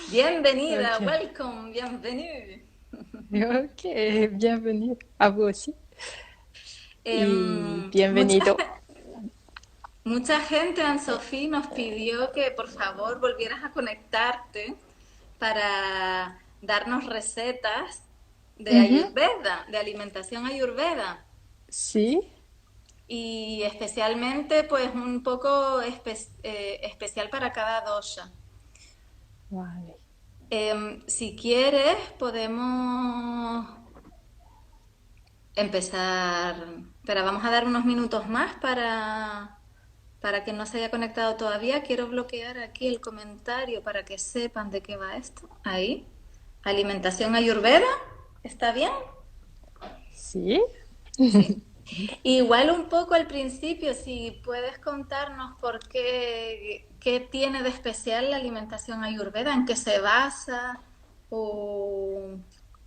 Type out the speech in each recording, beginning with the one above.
Bienvenida, Ok, welcome, bienvenue. ok, bienvenue a vous aussi y Em, mucha, bienvenido. mucha gente, Anne-Sophie, nos pidió que por favor volvieras a conectarte para darnos recetas de Ujú. Ayurveda, de alimentación Ayurveda. Sí, Y especialmente, pues un poco especial para cada dosha. vale. Si quieres, podemos empezar, pero vamos a dar unos minutos más para que no se haya conectado todavía. Quiero bloquear aquí el comentario para que sepan de qué va esto. Ahí. Alimentación ayurveda. ¿Está bien? Sí. Sí. Igual un poco al principio, si puedes contarnos por qué tiene de especial la alimentación ayurveda, en qué se basa, o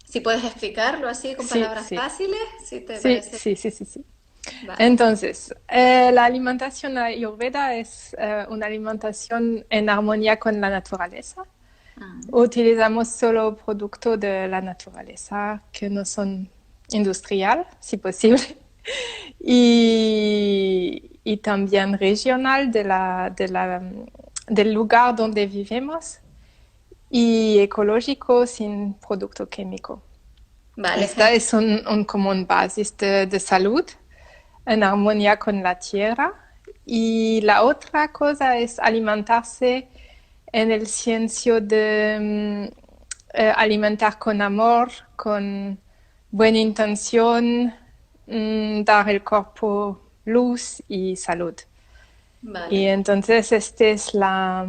si puedes explicarlo así con Sí, palabras sí, fáciles, si te sí, parece. sí, sí, sí, sí. Vale. Entonces, la alimentación ayurveda es una alimentación en armonía con la naturaleza. Ah, Utilizamos solo productos de la naturaleza que no son industrial, si posible, y también regional del lugar donde vivimos y ecológico sin producto químico. vale, Esta genial. es como un basis de salud en armonía con la tierra. Y la otra cosa es alimentarse en el ciencia de alimentar con amor, con buena intención, dar al cuerpo luz y salud. Y Vale. entonces esta es la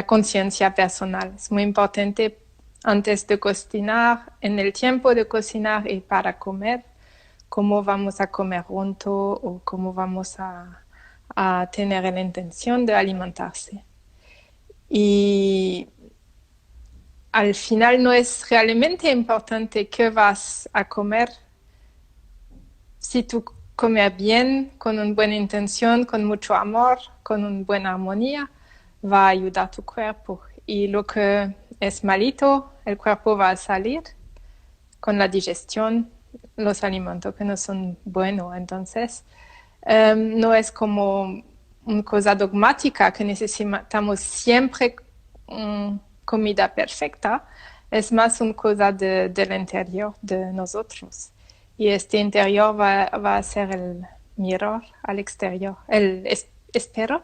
conciencia personal. Es muy importante antes de cocinar, en el tiempo de cocinar y para comer, cómo vamos a comer juntos o cómo vamos a tener la intención de alimentarse. Y al final no es realmente importante qué vas a comer si tú comes bien, con una buena intención, con mucho amor, con una buena armonía, va a ayudar a tu cuerpo. Y lo que es malito, el cuerpo va a salir con la digestión, los alimentos que no son buenos. Entonces, no es como una cosa dogmática que necesitamos siempre comida perfecta, es más una cosa del interior de nosotros. Y este interior va a ser el mirror al exterior, el espero,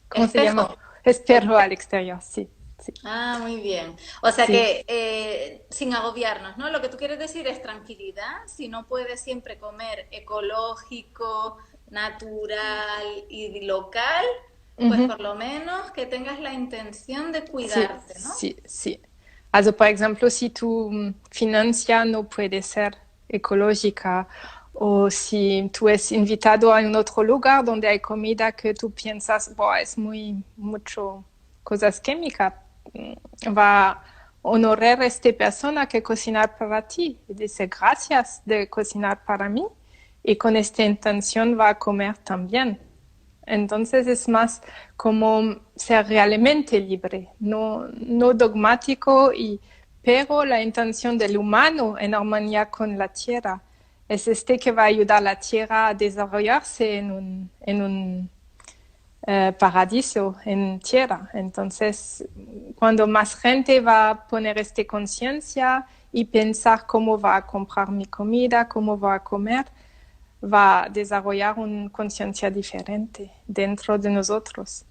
¿cómo se llama? Espejo. Espero al exterior, sí, sí, Ah, muy bien. O sea sí. que sin agobiarnos, ¿no? Lo que tú quieres decir es tranquilidad. Si no puedes siempre comer ecológico, natural y local, pues Ujú. por lo menos que tengas la intención de Sí, cuidarte, ¿no? sí, sí. Also, por ejemplo, si tu financia no puede ser ecológica o si tú es invitado a un otro lugar donde hay comida que tú piensas, "Buah, es mucho cosas químicas, va a honorar a esta persona que cocinar para ti. Y dice, gracias de cocinar para mí y con esta intención va a comer también. Entonces es más como ser realmente libre, no dogmático, pero la intención del humano en armonía con la tierra es este que va a ayudar a la tierra a desarrollarse en un paradiso en tierra. Entonces, cuando más gente va a poner esta conciencia y pensar cómo va a comprar mi comida, cómo va a comer, va a desarrollar una conciencia diferente dentro de nosotros.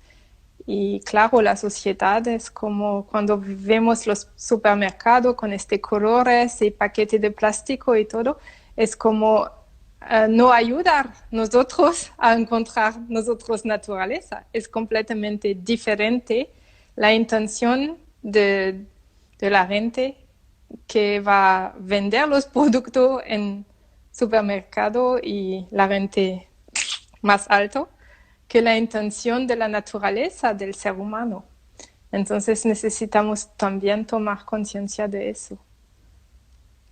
Y claro, la sociedad es como cuando vemos los supermercados con este colores y paquetes de plástico y todo, es como no ayudar nosotros a encontrar nosotros naturaleza. Es completamente diferente la intención de la gente que va a vender los productos en supermercado y la gente más alto que la intención de la naturaleza del ser humano. Entonces necesitamos también tomar conciencia de eso.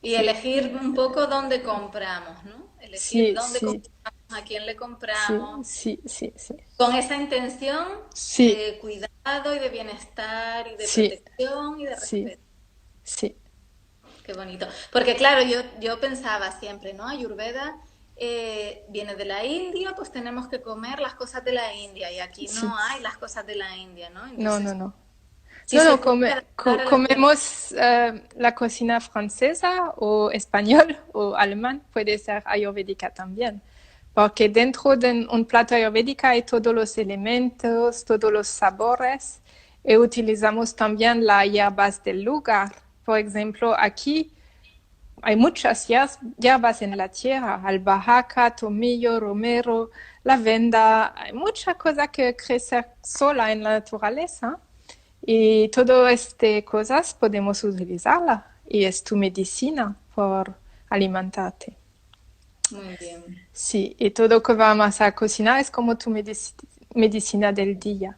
Y Sí, elegir un poco dónde compramos, ¿no? Elegir sí, dónde sí, compramos a quién le compramos, sí, sí, sí, con esa intención sí, de cuidado y de bienestar y de sí, protección y de sí, respeto. sí, Qué bonito. Porque claro, yo pensaba siempre, ¿no? Ayurveda viene de la India, pues tenemos que comer las cosas de la India y aquí sí. no hay las cosas de la India, ¿no? No, no, Entonces, no. sí No, se no, puede adaptar a la tierra. comemos la cocina francesa o español o alemán, puede ser ayurvédica también, porque dentro de un plato ayurvédica hay todos los elementos, todos los sabores, y utilizamos también las hierbas del lugar. Por ejemplo, aquí hay muchas hierbas en la tierra, albahaca, tomillo, romero, lavanda, hay muchas cosas que crecen sola en la naturaleza. Y todas estas cosas podemos utilizarlas y es tu medicina por alimentarte. Muy bien. Sí, y todo que va más a cocinar es como tu medicina del día.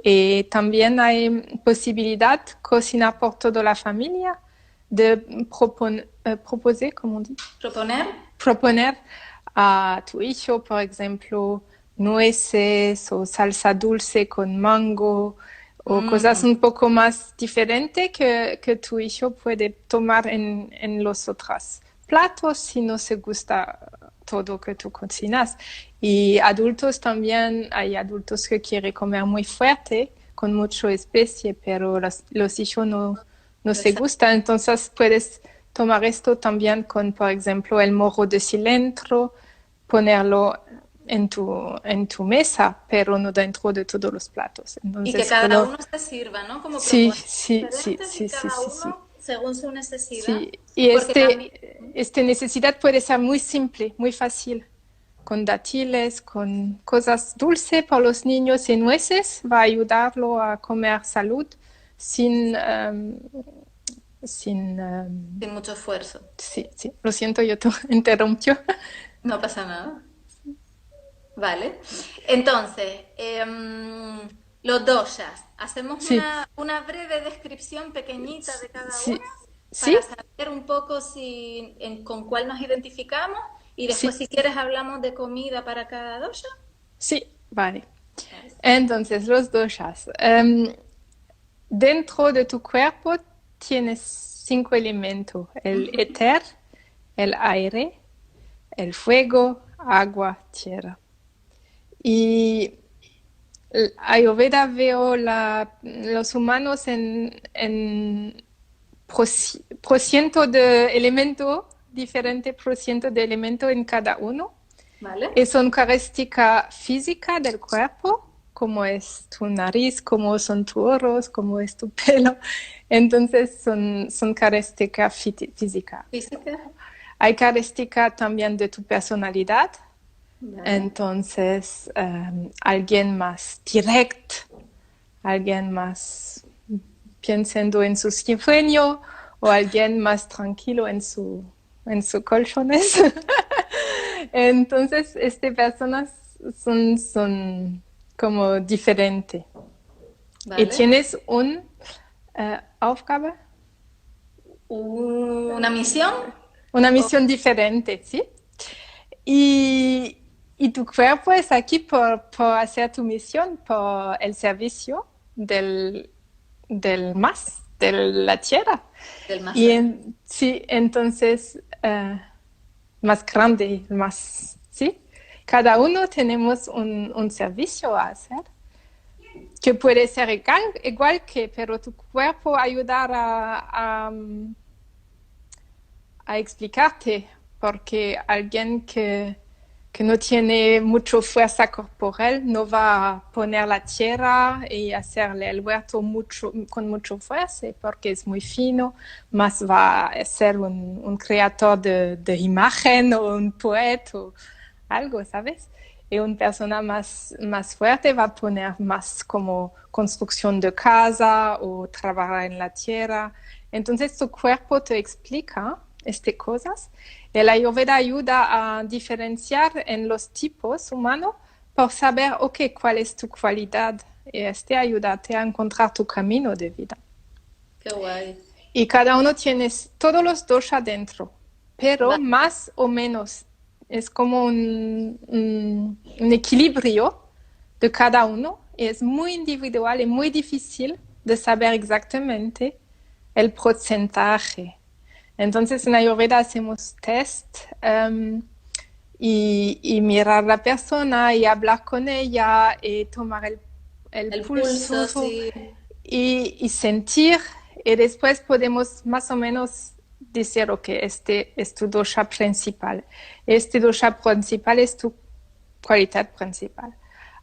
Y también hay posibilidad de cocinar por toda la familia, de proponer, ¿cómo on dit? Proponer. Proponer a tu hijo, por ejemplo, nueces o salsa dulce con mango o cosas Mm, un poco más diferentes que tu hijo puede tomar en los otros platos si no se gusta todo que tú cocinas. Y adultos también, hay adultos que quieren comer muy fuerte, con mucha especie, pero los hijos no se exacto. gustan, entonces puedes tomar esto también con, por ejemplo, el morro de cilantro, ponerlo en tu mesa, pero no dentro de todos los platos. Y que Entonces, cada uno se sirva, ¿no? Como sí, proponer sí, sí, diferentes y sí, sí, cada sí, sí. uno según su necesidad. Sí, y Porque también, esta necesidad puede ser muy simple, muy fácil, con dátiles, con cosas dulces para los niños y nueces, va a ayudarlo a comer salud sin, sin, sin mucho esfuerzo. sí, sí, lo siento, yo te interrumpió. No pasa nada. Vale. Entonces, los doshas. Hacemos Sí, una breve descripción pequeñita de cada uno sí, sí, para saber un poco con cuál nos identificamos y después, sí, si quieres, hablamos de comida para cada dosha. sí, vale. Vale. Entonces, los doshas. Dentro de tu cuerpo tienes 5 elementos: el éter, el aire, el fuego, agua, tierra. Y Ayurveda veo los humanos en ciento de elementos, diferente ciento de elementos en cada uno. ¿Vale? Y son características físicas del cuerpo, como es tu nariz, como son tus ojos, como es tu pelo. Entonces son características físicas. Física. Hay características también de tu personalidad. ¿Vale? Entonces, alguien más directo, alguien más pensando en su sueño o alguien más tranquilo en su colchones. Entonces, estas personas son como diferentes. Y ¿Vale? tienes Aufgabe, ¿Una misión? una misión diferente, ¿sí? Y, y tu cuerpo es aquí por hacer tu misión, por el servicio del más, de la tierra. Del más Y allá. sí, entonces, más grande, más, ¿sí? Cada uno tenemos un servicio a hacer, que puede ser igual que, pero tu cuerpo ayudar a explicarte, porque alguien que no tiene mucha fuerza corporal no va a poner la tierra y hacerle el huerto con mucha fuerza, porque es muy fino, más va a ser un creador de imagen o un poeta o algo, ¿sabes? Y una persona más fuerte va a poner más como construcción de casa o trabajar en la tierra. Entonces tu cuerpo te explica estas cosas. El Ayurveda ayuda a diferenciar en los tipos humanos por saber, ok, cuál es tu cualidad. Y ayuda a encontrar tu camino de vida. Qué guay. Y cada uno tiene todos los doshas dentro, pero Va- más o menos Es como un equilibrio de cada uno. Y es muy individual y muy difícil de saber exactamente el porcentaje. Entonces en Ayurveda hacemos test y mirar a la persona y hablar con ella y tomar el El pulso, pulso sí. y sentir. Y después podemos más o menos decir, ok, este es tu dosha principal. Este dosha principal es tu cualidad principal.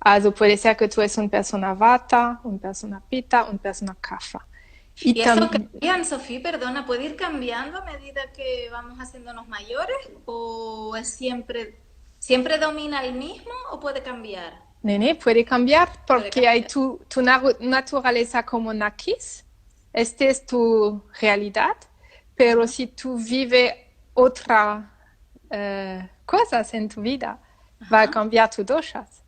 Also puede ser que tú eres una persona vata, una persona pitta, una persona kapha. Y ¿Y eso cambia, Sofía? Perdona, ¿puede ir cambiando a medida que vamos haciéndonos mayores? ¿O es siempre domina el mismo o puede cambiar? nene, puede cambiar Puede porque hay cambiar. tu naturaleza como naquis. Esta es tu realidad. Pero Ajá, si tú vives otras cosas en tu vida, va a ajá. cambiar tus doshas.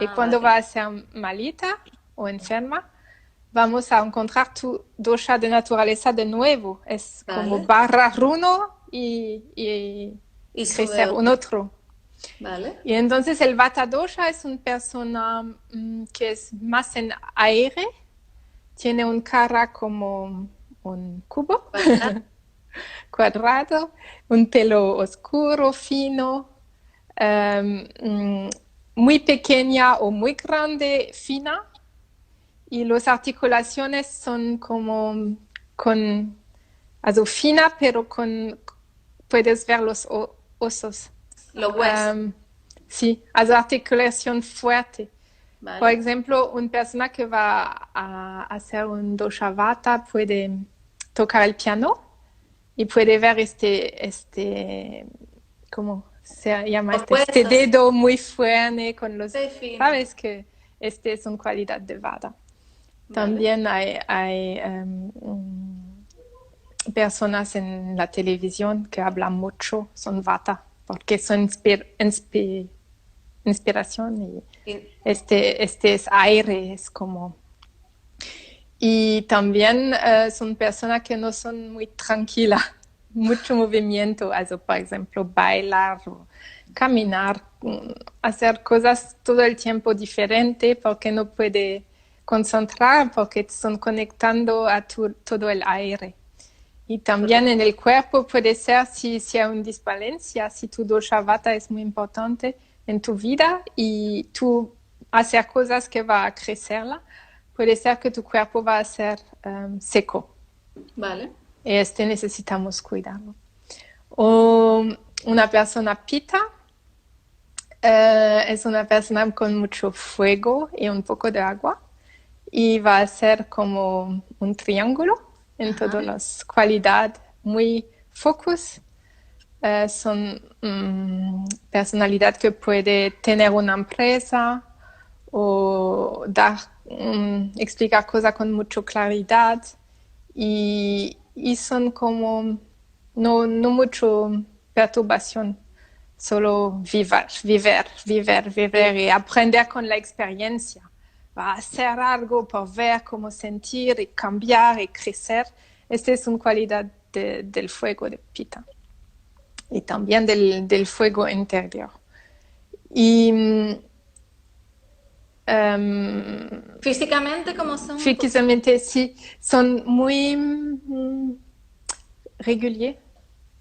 Y Ah, cuando vale. vas a ser malita o enferma, vamos a encontrar tu dosha de naturaleza de nuevo. Es como Vale. barrar uno y Y sube crecer un otro. otro. Vale. Y entonces el Vata dosha es una persona que es más en aire, tiene un cara como un cubo ¿Verdad? cuadrado, un pelo oscuro, fino, um, muy pequeña o muy grande, fina, y las articulaciones son como con, also fina, pero con, puedes ver los osos. Los huesos. Um, sí, also articulación fuerte. Por Vale. ejemplo, una persona que va a hacer un dosha vata puede tocar el piano y puede ver ¿cómo se llama Los este huesos, sí. dedo muy fuerte con los, Sí, fino. sabes que es una cualidad de vata. Vale. También hay personas en la televisión que hablan mucho, son vata, porque son inspiración y Y- este es aire, es como... Y también son personas que no son muy tranquilas, mucho movimiento, also por ejemplo bailar o caminar, hacer cosas todo el tiempo diferente porque no puede concentrar, porque están conectando a todo el aire. Y también en el cuerpo puede ser si hay una desvalencia, si tu dosha vata es muy importante en tu vida y tú hacer cosas que va a crecerla, puede ser que tu cuerpo va a ser seco. Vale. Y necesitamos cuidarlo. O una persona pita es una persona con mucho fuego y un poco de agua y va a ser como un triángulo en Ajá. todas las cualidades, muy focus. Son personalidad que puede tener una empresa o dar, explicar cosas con mucha claridad y son como no mucho perturbación, solo vivir y aprender con la experiencia. Va a hacer algo por ver cómo sentir y cambiar y crecer. Esta es una cualidad del fuego de Pitta y también del fuego interior. Y Físicamente, ¿cómo son? físicamente sí, son muy regular,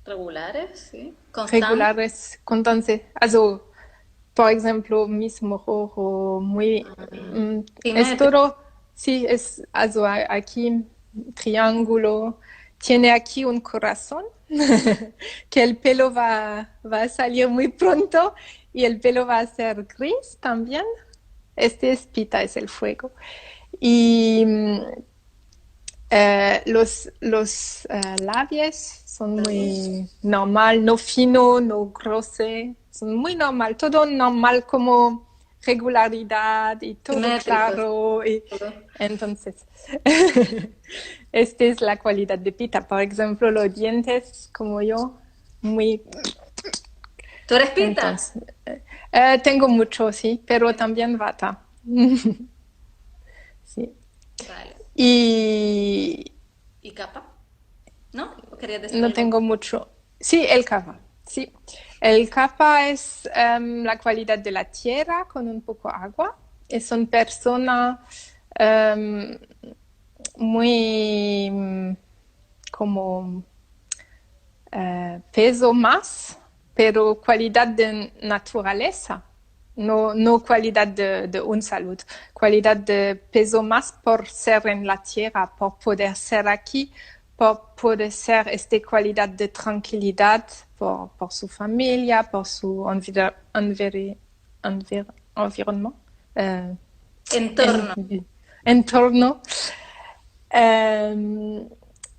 Regulares, sí. Constantes. regulares, entonces, also, por ejemplo, mismo rojo, muy, es Simétrico. todo, sí, es, also aquí, triángulo, tiene aquí un corazón, que el pelo va a salir muy pronto y el pelo va a ser gris también. Este es Pitta, es el fuego. Y los labios son muy normal, no fino, no grose, son muy normal, todo normal como regularidad y todo Simétricos. claro. Y, entonces, esta es la cualidad de Pitta. Por ejemplo, los dientes, como yo, muy... ¿Tú eres pita? Entonces, tengo mucho, sí, pero también Vata. Sí. Vale. Y ¿Y capa? ¿No? ¿O querías decir no algo? tengo mucho. Sí, el cava. Sí, el kapha es la cualidad de la tierra con un poco agua. Es una persona em, muy como peso más, pero cualidad de naturaleza, no cualidad de un salud, cualidad de peso más por ser en la tierra, por poder ser aquí, por poder ser esta cualidad de tranquilidad por su familia, por su environnement, eh, Entorno. entorno. Um,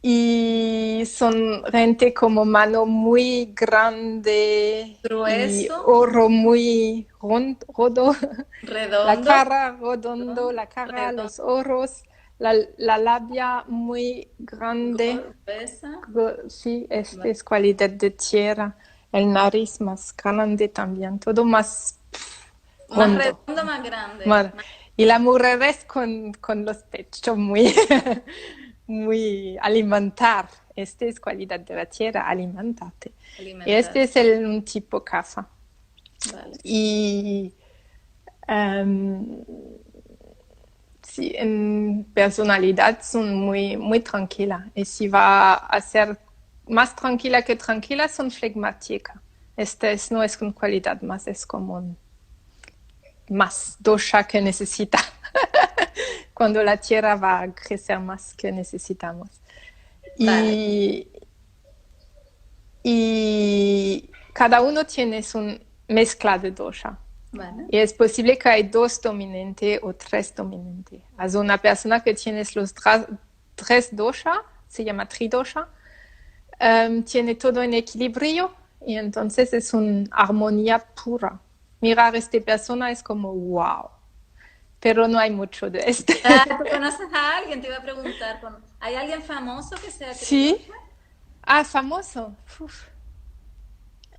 y son gente como mano muy grande y Grueso, oro muy rodo, la redondo, cara redondo, la cara, redondo, los oros, la labia muy grande. gruesa. Sí, es cualidad de tierra. El nariz más grande también, todo más Más rondo. redondo, más grande. Bueno, y la mujer es con los pechos muy, muy alimentar. Esta es cualidad de la tierra, alimentarte. Y Alimentar. este es un tipo caza. Vale. Y em, sí, en personalidad son muy tranquila. Y si va a ser más tranquila que tranquila, son flegmática. No es una cualidad más, es como un más dosha que necesita cuando la tierra va a crecer más que necesitamos. Vale. Y cada uno tiene su mezcla de dosha. Vale. Y es posible que hay 2 dominantes o 3 dominantes. Also una persona que tiene los 3 dosha, se llama tridosha, tiene todo en equilibrio y entonces es una armonía pura. Mirar a esta persona es como wow, pero no hay mucho de esto. Ah, ¿tú conoces a alguien? Te iba a preguntar. ¿Hay alguien famoso que sea Sí, tridosha? famoso. Uf.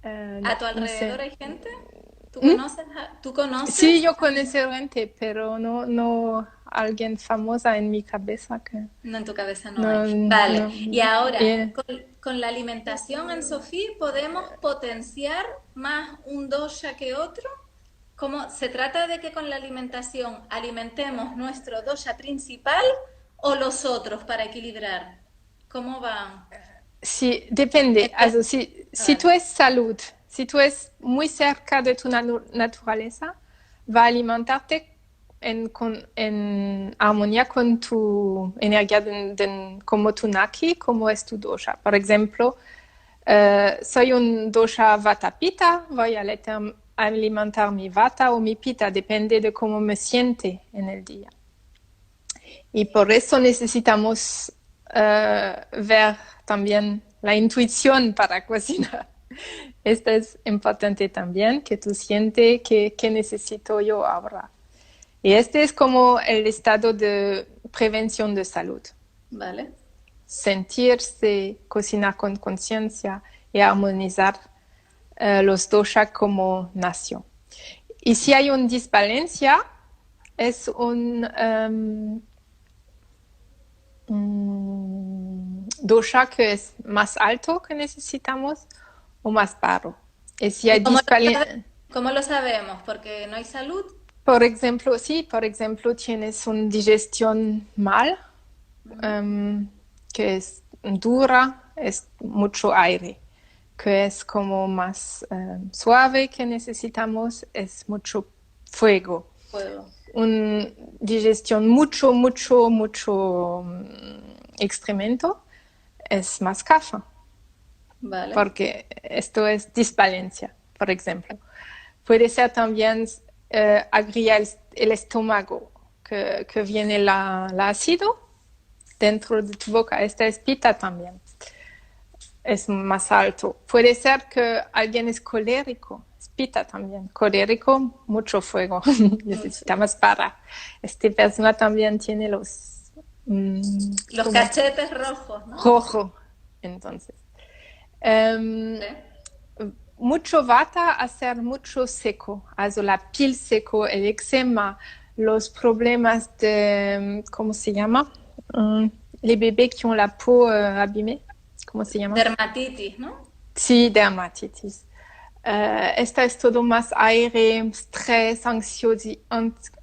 ¿A tu No alrededor sé. hay gente? ¿Tú ¿Mm? conoces? ¿Tú conoces? Sí, yo conozco gente, pero no alguien famosa en mi cabeza que No, en tu cabeza no hay. no, Vale. no. Y ahora, Eh, con la alimentación en Sofía, ¿podemos potenciar más un dosha que otro? ¿Cómo se trata de que con la alimentación alimentemos nuestro dosha principal o los otros para equilibrar? ¿Cómo van? sí, depende. Also, si Vale. tú es salud, si tú es muy cerca de tu naturaleza, va a alimentarte en armonía con tu energía como tu naki, como es tu dosha. Por ejemplo, soy un dosha vata pitta, voy a alimentar mi vata o mi pitta, depende de cómo me siente en el día. Y por eso necesitamos ver también la intuición para cocinar. Esto es importante también, que tú sientes que necesito yo ahora. Y este es como el estado de prevención de salud. Vale. Sentirse, cocinar con conciencia y armonizar los dosha como nación. Y si hay una desbalancia, es un dosha que es más alto que necesitamos o más bajo. Y si ¿Y hay desbalancia, cómo lo sabemos? ¿Porque no hay salud? por ejemplo, tienes una digestión mal, que es dura, es mucho aire, que es como más suave que necesitamos, es mucho fuego. Fuego. Una digestión mucho excremento es más kapha, Vale. porque esto es desbalancia, por ejemplo. Puede ser también agria el estómago, que viene el ácido dentro de tu boca. Esta es pitta también. Es más alto. Puede ser que alguien es colérico, es pitta también. Colérico, mucho fuego. Necesitamos parar. Esta persona también tiene los Los cachetes rojos, ¿no? rojo. Entonces, Sí. mucho vata hacer mucho seco, also la piel seco, el eczema, los problemas de, ¿cómo se llama? Les bébés qui ont la peau abîmée, ¿cómo se llama? Dermatitis, ¿no? Sí, dermatitis. Esta es todo más aire, estrés,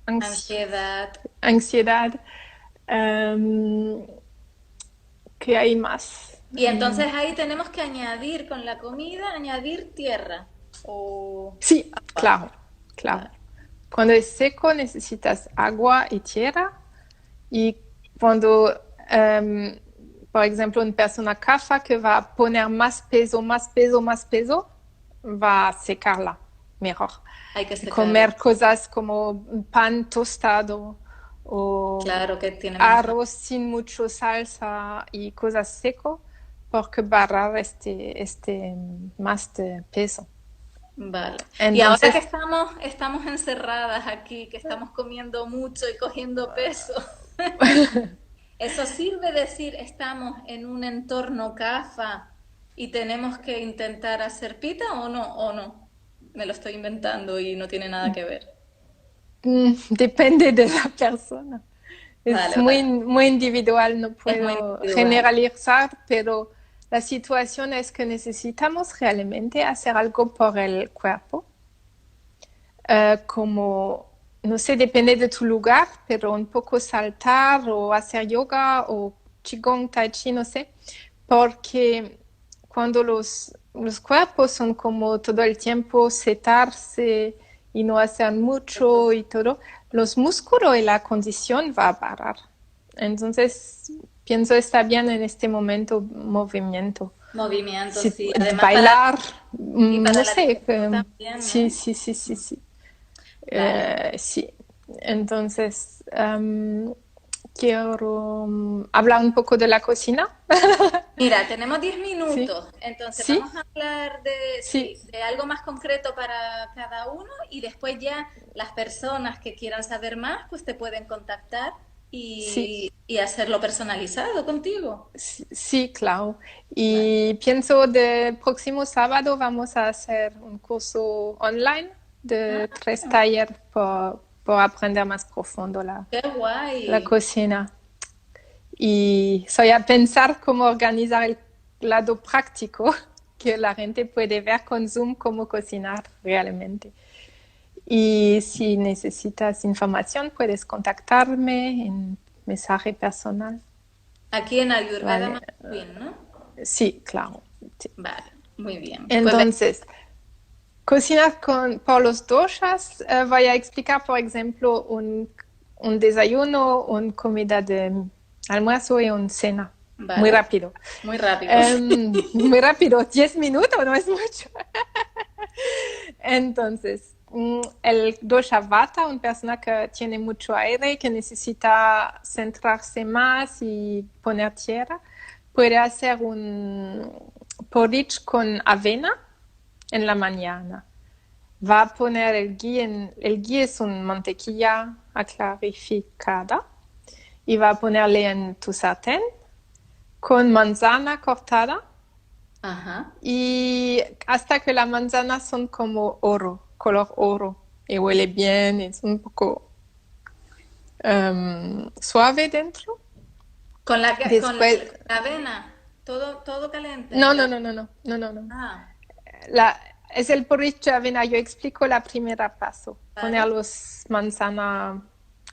Ansiedad. ansiedad. ¿Qué hay más? Y entonces ahí tenemos que añadir con la comida, añadir tierra o Sí, agua. claro, claro. Vale. Cuando es seco necesitas agua y tierra y cuando, por ejemplo, una persona cafa que va a poner más peso, más peso, más peso, va a secarla mejor. Hay que secarla. Comer cosas como pan tostado o Claro que tiene menos agua. arroz sin mucho salsa y cosas seco porque barrar este más de peso. Vale. Y ahora que Entonces, estamos encerradas aquí, que estamos comiendo mucho y cogiendo peso, ¿eso sirve decir estamos en un entorno CAFA y tenemos que intentar hacer pita o no? ¿O no? Me lo estoy inventando y no tiene nada que ver. depende de la persona. Es Vale, muy, vale. muy individual, no Es muy puedo individual. generalizar, pero la situación es que necesitamos realmente hacer algo por el cuerpo. Como, no sé, depende de tu lugar, pero un poco saltar o hacer yoga o qigong, tai chi, no sé, porque cuando los cuerpos son como todo el tiempo setarse y no hacer mucho y todo, los músculos y la condición va a parar. Entonces, pienso está bien en este momento movimiento. Movimiento, Si, sí. Además bailar, y para no la sé, digestión también, sí, ¿no? sí, sí, sí, sí. Vale. Sí, entonces quiero hablar un poco de la cocina. Mira, tenemos 10 Sí, minutos, entonces sí, vamos a hablar de, sí, sí, de algo más concreto para cada uno y después ya las personas que quieran saber más, pues te pueden contactar sí, y hacerlo personalizado contigo. sí, sí, claro. Vale. Y pienso del próximo sábado vamos a hacer un curso online de Ah, 3 talleres por aprender más profundo qué la guay. cocina. Y soy a pensar cómo organizar el lado práctico, que la gente puede ver con Zoom cómo cocinar realmente. Y si necesitas información, puedes contactarme en mensaje personal. Aquí en Ayurveda Vale, Manupin, ¿no? sí, claro. Sí. Vale, muy bien. Pues Entonces, cocinar por los doshas, voy a explicar, por ejemplo, un desayuno, una comida de almuerzo y una cena. Muy vale, rápido. muy rápido. Muy rápido, 10 minutos, no es mucho. Entonces, el dosha vata, una persona que tiene mucho aire, que necesita centrarse más y poner tierra, puede hacer un porridge con avena en la mañana. Va a poner el ghee es una mantequilla clarificada y va a ponerle en tu sartén con manzana cortada Ajá. y hasta que las manzanas son como oro, color oro y huele bien, es un poco suave dentro. Con Después, la avena, todo caliente. no, no, no, no, no, no, no, no. Ah, La, es el porridge de avena, yo explico la primera paso, poner vale. los manzanas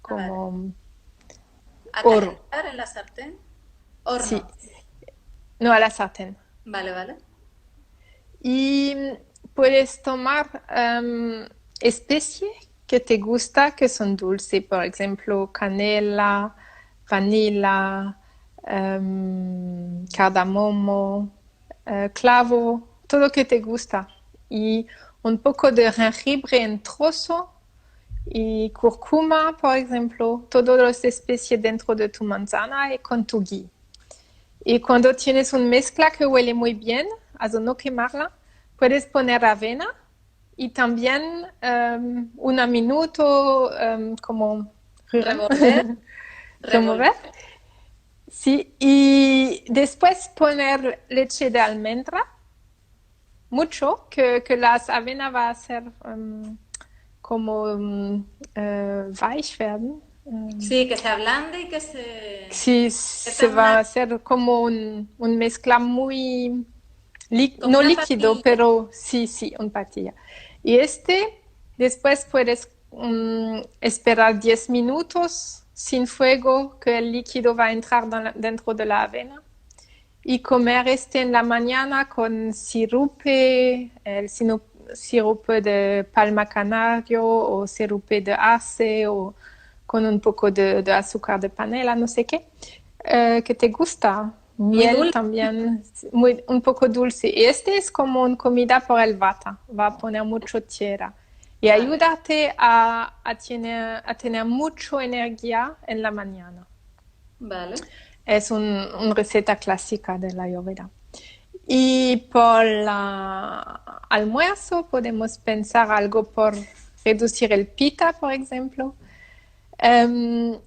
Ah, vale. como A oro, calentar en la sartén. sí, Horno. no a la sartén. Vale, vale. Y puedes tomar especies que te gusta, que son dulces, por ejemplo, canela, vanilla, cardamomo, clavo, todo que te gusta. Y un poco de jengibre en trozo y cúrcuma, por ejemplo, todas las especies dentro de tu manzana y con tu ghee. Y cuando tienes una mezcla que huele muy bien, also no quemarla, puedes poner avena y también un minuto como Revolver, remover. revolver. Sí, y después poner leche de almendra, mucho, que las avenas va a ser como weich werden. Sí, que se ablande y Sí, que se tenga va a una... hacer como un mezcla muy Como No una líquido, pastilla. pero sí, un patilla. Y después puedes esperar 10 minutos sin fuego, que el líquido va a entrar dentro de la avena. Y comer en la mañana con sirope, sirope de palma canario o sirope de arce o con un poco de azúcar de panela, no sé qué, que te gusta. Muy Miel dulce. también, un poco dulce. Y es como una comida por el vata, va a poner mucho tierra y Vale, ayudarte a tener mucha energía en la mañana. vale. Es una receta clásica de la Ayurveda. Y por el almuerzo podemos pensar algo por reducir el pita, por ejemplo.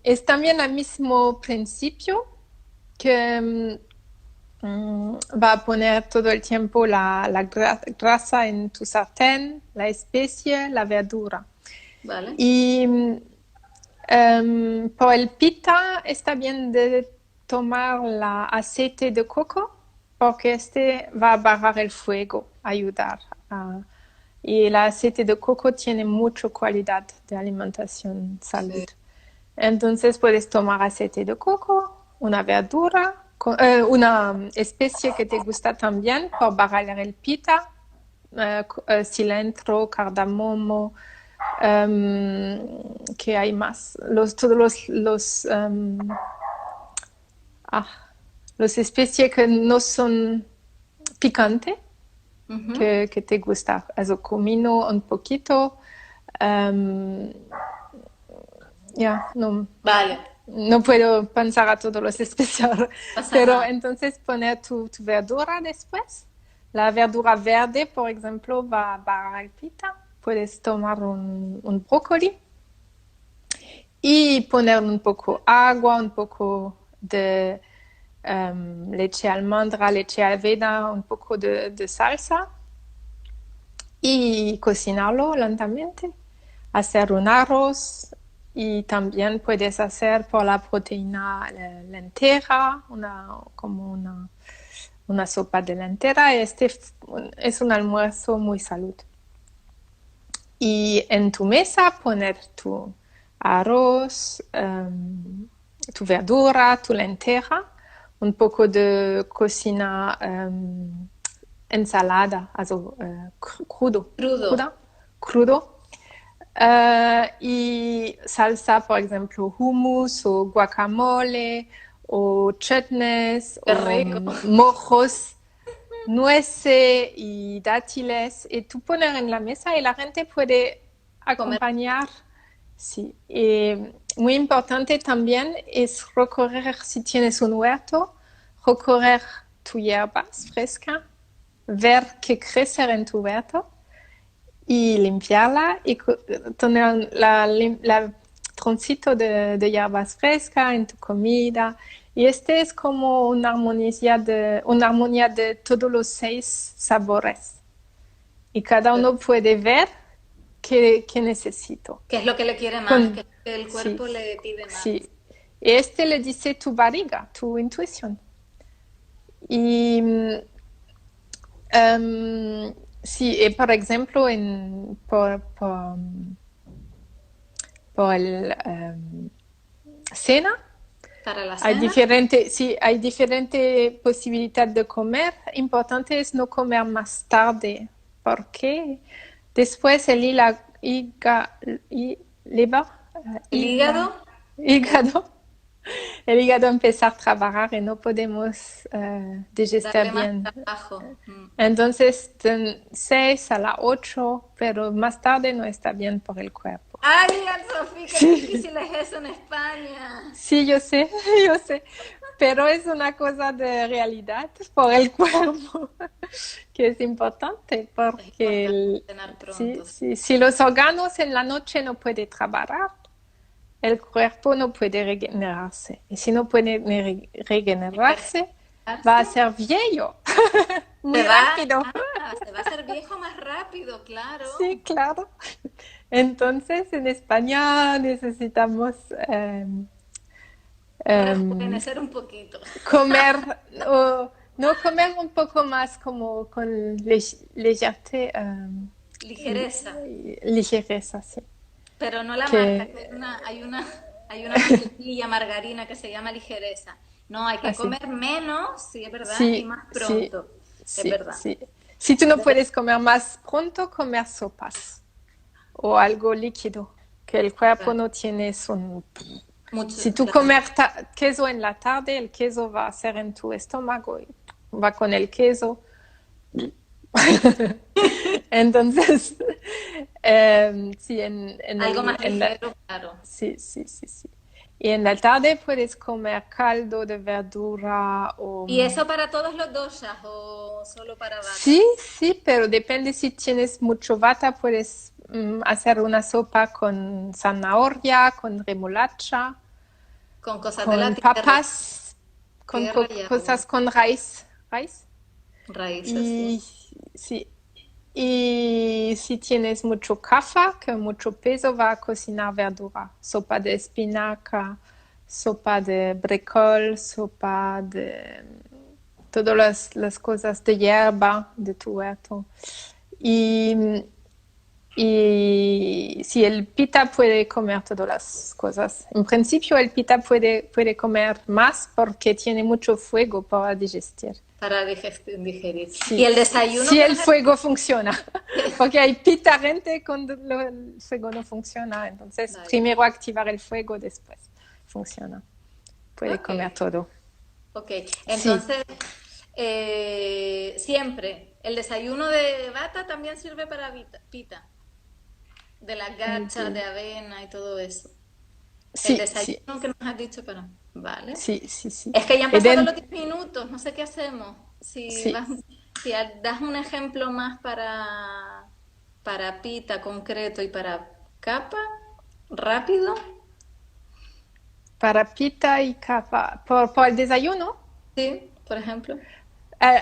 Es también el mismo principio que va a poner todo el tiempo la grasa en tu sartén, la especie, la verdura. Vale. Y por el pita está bien de tomar la aceite de coco porque va a bajar el fuego, ayudar. Y el aceite de coco tiene mucha cualidad de alimentación, salud. Sí. Entonces puedes tomar aceite de coco, una verdura, una especie que te gusta también por bajar el pita, cilantro, cardamomo, ¿qué hay más? Todos ah, los especies que no son picantes, Ujú. que te gusta. Also comino un poquito. Um, no, Vale, no puedo pensar a todos los especiales, pasa pero nada. entonces poner tu verdura después. La verdura verde, por ejemplo, va a bajar el pita. Puedes tomar un brócoli y poner un poco agua, un poco de leche almendra, leche avena, un poco de salsa y cocinarlo lentamente. Hacer un arroz y también puedes hacer por la proteína lenteja, como una sopa de lenteja. Es un almuerzo muy salud. Y en tu mesa poner tu arroz, tu verdura, tu lenteja, un poco de cocina ensalada, also Crudo. crudo. Y salsa, por ejemplo, hummus o guacamole o chutneys Qué o rico. mojos, nueces y dátiles. Y tú pones en la mesa y la gente puede Comer. acompañar. Sí. Y muy importante también es recorrer, si tienes un huerto, recorrer tus hierbas frescas, ver qué crecer en tu huerto y limpiarla y tener la troncito de hierbas frescas en tu comida. Y es como una armonía de todos los 6 sabores. Y cada uno puede ver qué necesito. ¿Qué es lo que le quiere más? ¿Qué Con, es lo que el sí, cuerpo le pide más? sí. Y le dice tu barriga, tu intuición. Y sí, por ejemplo, por el cena, Para la cena, hay diferente posibilidad de comer. Importante es no comer más tarde, porque después el liver, el hígado, hígado, el hígado empieza a trabajar y no podemos digestar darle más bien. trabajo. Mm. Entonces, de 6 a las 8, pero más tarde no está bien por el cuerpo. Ay, Sofía, qué Sí, difícil es eso en España. sí, yo sé, yo sé, pero es una cosa de realidad por el cuerpo que es importante Es porque importante cenar pronto. si los órganos en la noche no pueden trabajar, el cuerpo no puede regenerarse. Y si no puede regenerarse, va a Ejercitarse. ser viejo, Se muy va, rápido. se va a hacer viejo más rápido, claro. Sí, claro. Entonces, en España necesitamos em, Rejuvenecer un poquito. comer No, comer un poco más como con legerté, Ligereza, ligereza, sí. pero no la marca, que Que, hay una mantequilla, margarina que se llama ligereza. No, hay que así. comer menos, sí, es verdad, y Sí, más sí, pronto, es sí, verdad. sí. Si tú no puedes comer más pronto, comer sopas o algo líquido, que el cuerpo Claro, no tiene un... mucho, Si tú claro. comer queso en la tarde, el queso va a ser en tu estómago y va con el queso. Entonces, sí, Algo más en la, ligero, claro. sí, sí, sí, sí. Y en la tarde puedes comer caldo de verdura o... ¿Y eso para todos los doshas o solo para Sí, vata? sí, pero depende si tienes mucho vata, puedes hacer una sopa con zanahoria, con remolacha, Con cosas de la con tierra, papas, con tierra y agua, cosas con raíz, raíz. raíces, sí. Y sí, y si tienes mucho cafa, que mucho peso, va a cocinar verdura. Sopa de espinaca, sopa de brécol, sopa de todas las cosas de hierba de tu huerto. Y, y si el pita puede comer todas las cosas. En principio el pita puede comer más porque tiene mucho fuego para digestir. Para digerir. Y Sí, el sí. desayuno Si que el nos has fuego dicho, funciona, porque hay pita gente cuando el fuego no funciona. Entonces, vaya, primero activar el fuego, después funciona. Puede ok, comer todo. ok. Sí, Entonces, siempre, el desayuno de bata también sirve para pita, de la el gacha, de de- avena y todo eso. El sí, sí, desayuno que nos has dicho para... Vale. sí, sí, sí. Es que ya han Y pasado los 10 minutos, no sé qué hacemos. Si sí, vas, si das un ejemplo más para pita concreto y para capa, rápido. para pita y café. Por el desayuno, Sí, por ejemplo.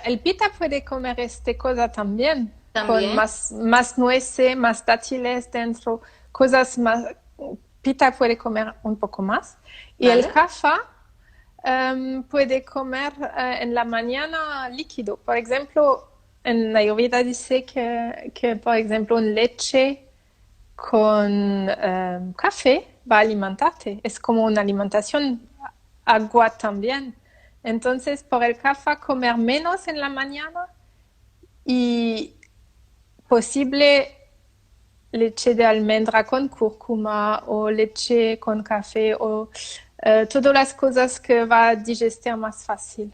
el pita puede comer esta cosa también, con También, más nueces, más dátiles dentro, cosas más. Pita puede comer un poco más. Y el ¿vale? café puede comer en la mañana líquido. Por ejemplo, en la Ayurveda dice que por ejemplo, un leche con café va a alimentarte. Es como una alimentación, agua también. Entonces, por el café, comer menos en la mañana y posible leche de almendra con cúrcuma o leche con café o todas las cosas que va a digestir más fácil.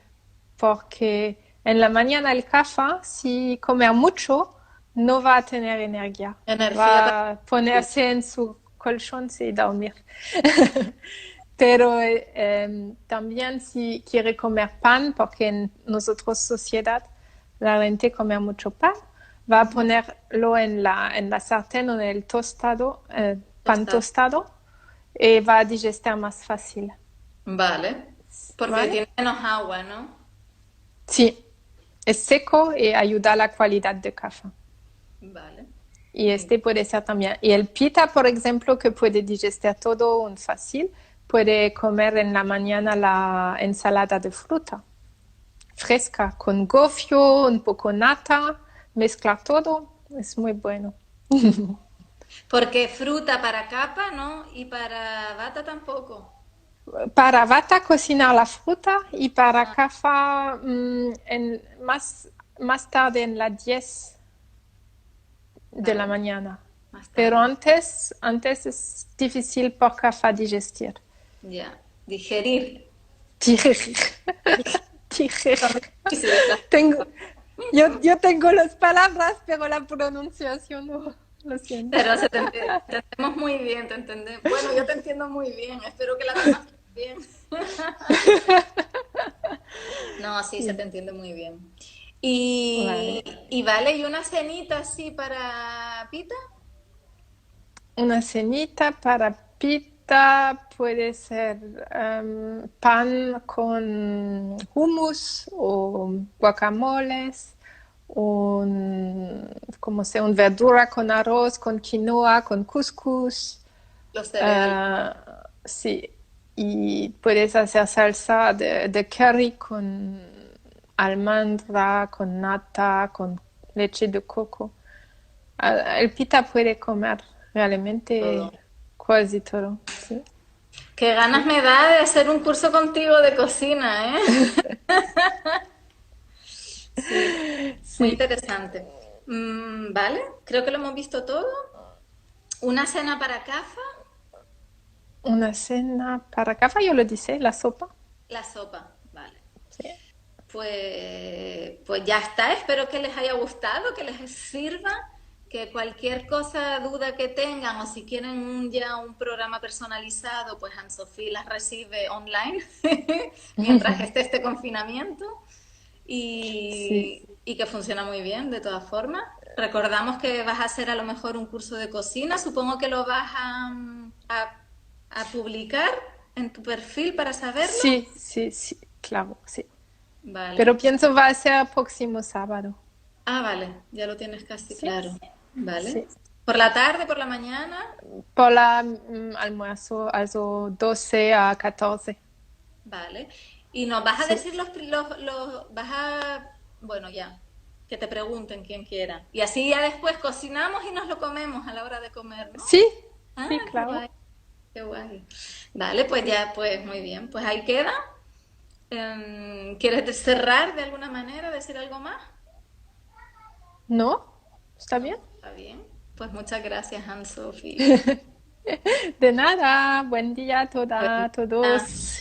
Porque en la mañana el café, si comer mucho, no va a tener energía. Energía para... Va a ponerse en su colchón y dormir. Pero también si quiere comer pan, porque en nosotros sociedad la gente come mucho pan, va a ponerlo en la sartén o en el tostado, pan Tostar. tostado, y va a digestar más fácil. Vale. Porque ¿Vale? tiene menos agua, ¿no? Sí, es seco y ayuda a la calidad de café. Vale. Y Muy este puede ser también. Y el pita, por ejemplo, que puede digestar todo un fácil, puede comer en la mañana la ensalada de fruta fresca con gofio, un poco nata, mezclar todo, es muy bueno. porque fruta para capa, ¿no? Y para bata tampoco. Para vata cocinar la fruta y para Ah, café más tarde en las 10 de la vale. mañana. Más Pero tarde. antes es difícil por café digestir. Ya. Digerir. Digerir. Digerir. Son difíciles las Tengo, yo tengo las palabras, pero la pronunciación no, lo siento. pero te entendemos muy bien, te entendemos. Bueno, yo te entiendo muy bien, espero que las demás también. No, sí, se te Sí. entiende muy bien. Vale. Y vale, ¿y una cenita así para pita? Una cenita para pita puede ser pan con hummus o guacamoles, como sea, un verdura con arroz, con quinoa, con couscous. Los cereales. Eh, sí, y puedes hacer salsa de curry con almendra, con nata, con leche de coco. El pita puede comer realmente Todo. casi todo. Sí, Qué ganas sí. me da de hacer un curso contigo de cocina, ¿eh? Sí, muy Sí, interesante. Vale, creo que lo hemos visto todo. Una cena para casa, una cena para café, yo lo dice, la sopa. la sopa, vale. Sí. Pues ya está, espero que les haya gustado, que les sirva, que cualquier cosa, duda que tengan o si quieren ya un programa personalizado, pues Anne-Sophie las recibe online mientras esté este confinamiento Sí, y que funciona muy bien de todas formas. Recordamos que vas a hacer a lo mejor un curso de cocina, supongo que lo vas a publicar en tu perfil para saberlo. sí, sí, sí, claro, sí. Pero Vale. pienso va a ser próximo sábado. Ah, vale, ya lo tienes casi Sí, claro. Vale. sí. ¿Por la tarde, por la mañana? Por la almuerzo, also 12 a 14. Vale. Y nos vas a Sí, decir vas a, bueno, ya, que te pregunten quien quiera. Y así ya después cocinamos y nos lo comemos a la hora de comer, ¿no? sí, Ah, sí, qué claro. guay, qué guay. Vale, pues ya, pues muy bien. Pues ahí queda. ¿Quieres cerrar de alguna manera, decir algo más? ¿No? ¿Está No, bien? está bien. Pues muchas gracias, Anne-Sophie. De nada, buen día a Pues, todas, nada. todos.